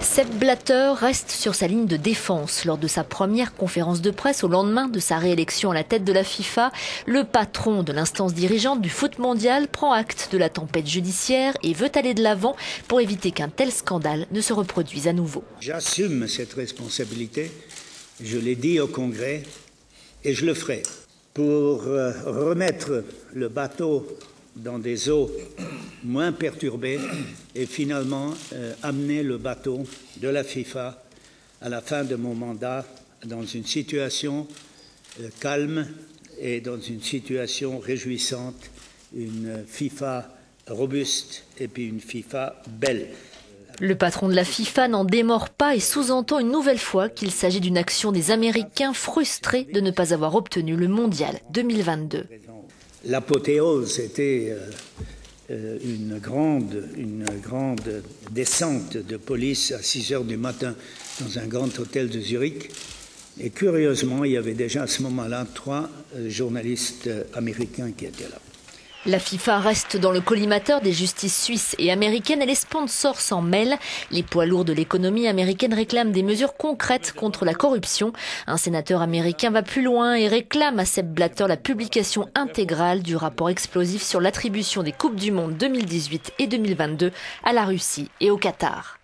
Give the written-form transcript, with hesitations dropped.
Sepp Blatter reste sur sa ligne de défense. Lors de sa première conférence de presse au lendemain de sa réélection à la tête de la FIFA, le patron de l'instance dirigeante du foot mondial prend acte de la tempête judiciaire et veut aller de l'avant pour éviter qu'un tel scandale ne se reproduise à nouveau. J'assume cette responsabilité, je l'ai dit au Congrès et je le ferai pour remettre le bateau dans des eaux moins perturbées et finalement amener le bateau de la FIFA à la fin de mon mandat dans une situation calme et dans une situation réjouissante, une FIFA robuste et puis une FIFA belle. Le patron de la FIFA n'en démord pas et sous-entend une nouvelle fois qu'il s'agit d'une action des Américains frustrés de ne pas avoir obtenu le mondial 2022. L'apothéose était une grande descente de police à 6 heures du matin dans un grand hôtel de Zurich. Et curieusement, il y avait déjà à ce moment-là 3 journalistes américains qui étaient là. La FIFA reste dans le collimateur des justices suisses et américaines et les sponsors s'en mêlent. Les poids lourds de l'économie américaine réclament des mesures concrètes contre la corruption. Un sénateur américain va plus loin et réclame à Sepp Blatter la publication intégrale du rapport explosif sur l'attribution des Coupes du Monde 2018 et 2022 à la Russie et au Qatar.